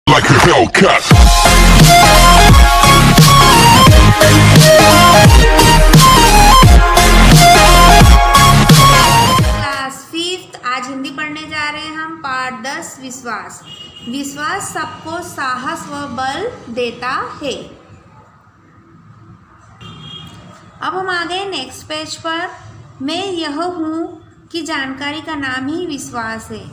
like a Hellcat. Class fifth. आज हिंदी पढ़ने जा रहे हैं हम पाठ 10 विश्वास। विश्वास सबको साहस व बल देता है। अब हम आ गए नेक्स्ट पेज पर। मैं यह हूँ कि जानकारी का नाम ही विश्वास है।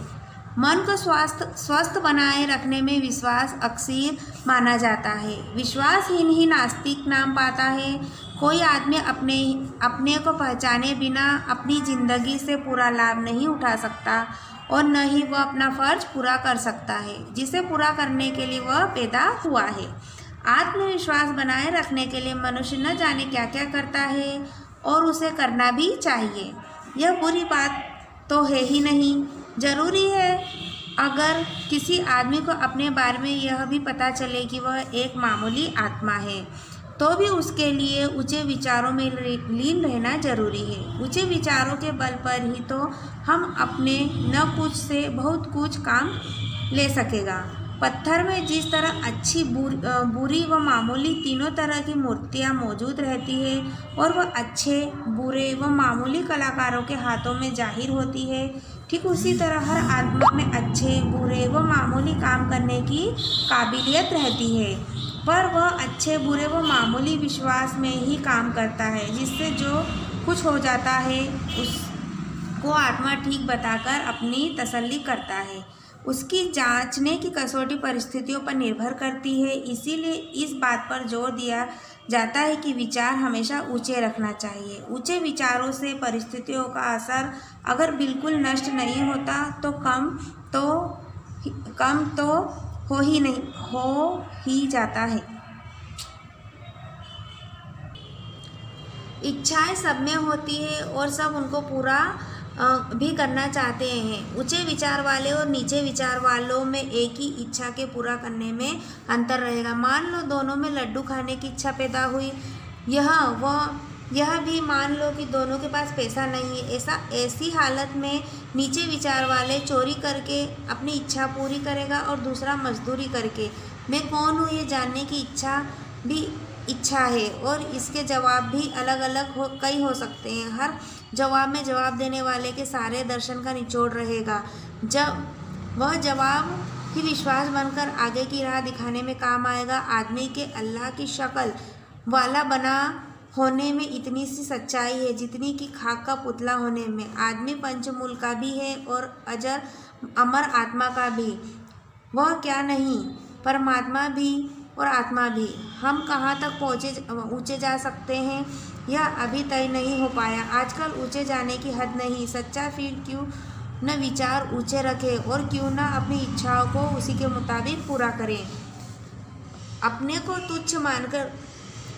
मन को स्वस्थ बनाए रखने में विश्वास अक्सर माना जाता है। विश्वासहीन ही नास्तिक नाम पाता है। कोई आदमी अपने को पहचाने बिना अपनी ज़िंदगी से पूरा लाभ नहीं उठा सकता और न ही वह अपना फर्ज पूरा कर सकता है जिसे पूरा करने के लिए वह पैदा हुआ है। आत्मविश्वास बनाए रखने के लिए मनुष्य न जाने क्या क्या करता है और उसे करना भी चाहिए। यह बुरी बात तो है ही नहीं। जरूरी है अगर किसी आदमी को अपने बारे में यह भी पता चले कि वह एक मामूली आत्मा है तो भी उसके लिए ऊंचे विचारों में लीन रहना जरूरी है। ऊंचे विचारों के बल पर ही तो हम अपने न कुछ से बहुत कुछ काम ले सकेगा। पत्थर में जिस तरह अच्छी बुरी व मामूली तीनों तरह की मूर्तियाँ मौजूद रहती है और वह अच्छे बुरे व मामूली कलाकारों के हाथों में जाहिर होती है, ठीक उसी तरह हर आत्मा में अच्छे बुरे व मामूली काम करने की काबिलियत रहती है, पर वह अच्छे बुरे व मामूली विश्वास में ही काम करता है जिससे जो कुछ हो जाता है उसको आत्मा ठीक बताकर अपनी तसल्ली करता है। उसकी जांचने की कसौटी परिस्थितियों पर निर्भर करती है। इसीलिए इस बात पर जोर दिया जाता है कि विचार हमेशा ऊंचे रखना चाहिए। ऊंचे विचारों से परिस्थितियों का असर अगर बिल्कुल नष्ट नहीं होता तो कम तो हो ही जाता है। इच्छाएं सब में होती है और सब उनको पूरा भी करना चाहते हैं। ऊंचे विचार वाले और नीचे विचार वालों में एक ही इच्छा के पूरा करने में अंतर रहेगा। मान लो दोनों में लड्डू खाने की इच्छा पैदा हुई, यह भी मान लो कि दोनों के पास पैसा नहीं है। ऐसी हालत में नीचे विचार वाले चोरी करके अपनी इच्छा पूरी करेगा और दूसरा मजदूरी करके। मैं कौन हूँ ये जानने की इच्छा है और इसके जवाब भी अलग अलग कई हो सकते हैं। हर जवाब में जवाब देने वाले के सारे दर्शन का निचोड़ रहेगा। जब वह जवाब ही विश्वास बनकर आगे की राह दिखाने में काम आएगा। आदमी के अल्लाह की शक्ल वाला बना होने में इतनी सी सच्चाई है जितनी कि खाक का पुतला होने में। आदमी पंचमूल का भी है और अमर आत्मा का भी। वह क्या नहीं, परमात्मा भी और आत्मा भी। हम कहाँ तक ऊंचे जा सकते हैं यह अभी तय नहीं हो पाया। आजकल ऊंचे जाने की हद नहीं। सच्चा फिर क्यों न विचार ऊंचे रखे और क्यों न अपनी इच्छाओं को उसी के मुताबिक पूरा करें। अपने को तुच्छ मानकर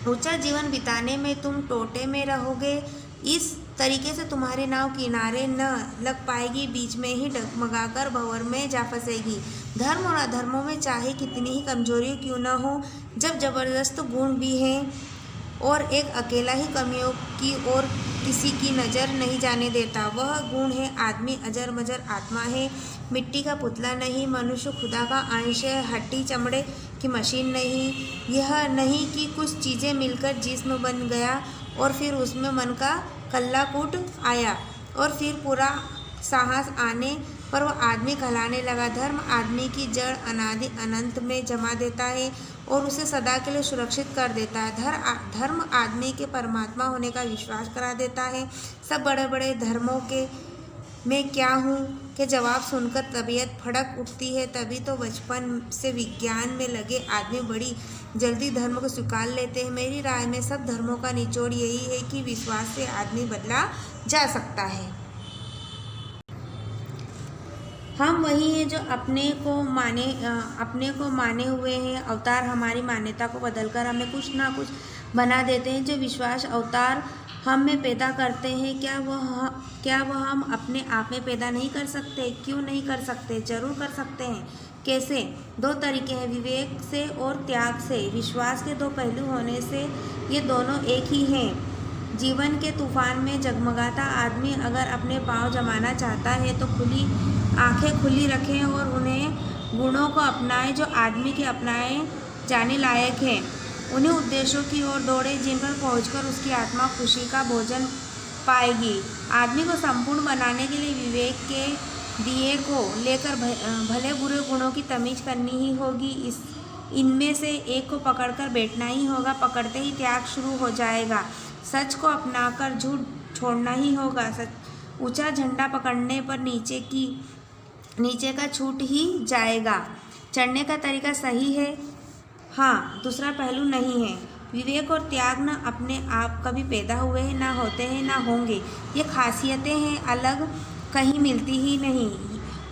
ऊंचा जीवन बिताने में तुम टोटे में रहोगे। इस तरीके से तुम्हारी नाव किनारे न लग पाएगी, बीच में ही डगमगाकर भंवर में जा फंसेगी। धर्म और अधर्मों में चाहे कितनी ही कमजोरी क्यों न हो, जब जबरदस्त गुण भी हैं और एक अकेला ही कमियों की ओर किसी की नज़र नहीं जाने देता, वह गुण है आदमी अजर मजर आत्मा है, मिट्टी का पुतला नहीं, मनुष्य खुदा का अंश है, हड्डी चमड़े की मशीन नहीं। यह नहीं कि कुछ चीज़ें मिलकर जिस्म बन गया और फिर उसमें मन का कल्ला कूट आया और फिर पूरा साहस आने पर वह आदमी कहलाने लगा। धर्म आदमी की जड़ अनादि अनंत में जमा देता है और उसे सदा के लिए सुरक्षित कर देता है। धर्म आदमी के परमात्मा होने का विश्वास करा देता है। सब बड़े बड़े धर्मों के मैं क्या हूँ के जवाब सुनकर तबीयत फड़क उठती है। तभी तो बचपन से विज्ञान में लगे आदमी बड़ी जल्दी धर्म को स्वीकार लेते हैं। मेरी राय में सब धर्मों का निचोड़ यही है कि विश्वास से आदमी बदला जा सकता है। हम वही हैं जो अपने को माने हुए हैं। अवतार हमारी मान्यता को बदलकर हमें कुछ ना कुछ बना देते हैं। जो विश्वास अवतार हम में पैदा करते हैं, क्या वह हम अपने आप में पैदा नहीं कर सकते? क्यों नहीं कर सकते? जरूर कर सकते हैं। कैसे? दो तरीके हैं, विवेक से और त्याग से। विश्वास के दो पहलू होने से ये दोनों एक ही हैं। जीवन के तूफान में जगमगाता आदमी अगर अपने पांव जमाना चाहता है तो आंखें खुली रखें और उन्हें गुणों को अपनाएं जो आदमी के अपनाए जाने लायक हैं। उन्हीं उद्देश्यों की ओर दौड़े जिन पर पहुंचकर उसकी आत्मा खुशी का भोजन पाएगी। आदमी को संपूर्ण बनाने के लिए विवेक के दिए को लेकर भले बुरे गुणों की तमीज करनी ही होगी। इनमें से एक को पकड़कर बैठना ही होगा। पकड़ते ही त्याग शुरू हो जाएगा। सच को अपनाकर झूठ छोड़ना ही होगा। ऊंचा झंडा पकड़ने पर नीचे का छूट ही जाएगा। चढ़ने का तरीका सही है, हाँ, दूसरा पहलू नहीं है। विवेक और त्याग न अपने आप कभी पैदा हुए हैं, ना होते हैं, ना होंगे। ये खासियतें हैं, अलग कहीं मिलती ही नहीं।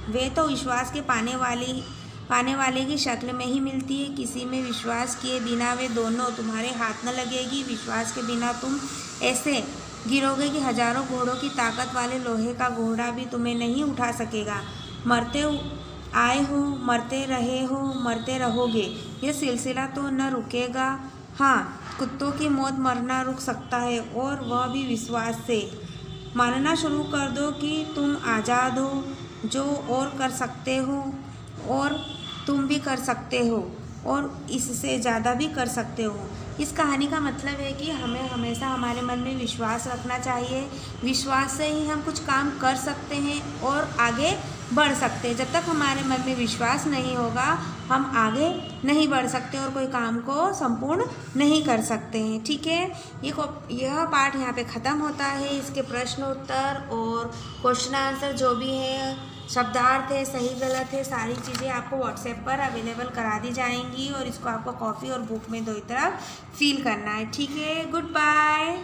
वे तो विश्वास के पाने वाले की शक्ल में ही मिलती है। किसी में विश्वास किए बिना वे दोनों तुम्हारे हाथ न लगेगी। विश्वास के बिना तुम ऐसे गिरोगे कि हजारों घोड़ों की ताकत वाले लोहे का घोड़ा भी तुम्हें नहीं उठा सकेगा। मरते आए हो, मरते रहे हो, मरते रहोगे। ये सिलसिला तो न रुकेगा। हाँ, कुत्तों की मौत मरना रुक सकता है, और वह भी विश्वास से। मानना शुरू कर दो कि तुम आज़ाद हो, जो और कर सकते हो, और तुम भी कर सकते हो, और इससे ज़्यादा भी कर सकते हो। इस कहानी का मतलब है कि हमें हमेशा हमारे मन में विश्वास रखना चाहिए। विश्वास से ही हम कुछ काम कर सकते हैं और आगे बढ़ सकते हैं। जब तक हमारे मन में विश्वास नहीं होगा, हम आगे नहीं बढ़ सकते और कोई काम को संपूर्ण नहीं कर सकते हैं। ठीक है, यह पाठ यहाँ पे ख़त्म होता है। इसके प्रश्न उत्तर और क्वेश्चन आंसर जो भी है, शब्दार्थ है, सही गलत है, सारी चीज़ें आपको व्हाट्सएप पर अवेलेबल करा दी जाएंगी, और इसको आपको कॉपी और बुक में दोनों तरफ फिल करना है। ठीक है, गुड बाय।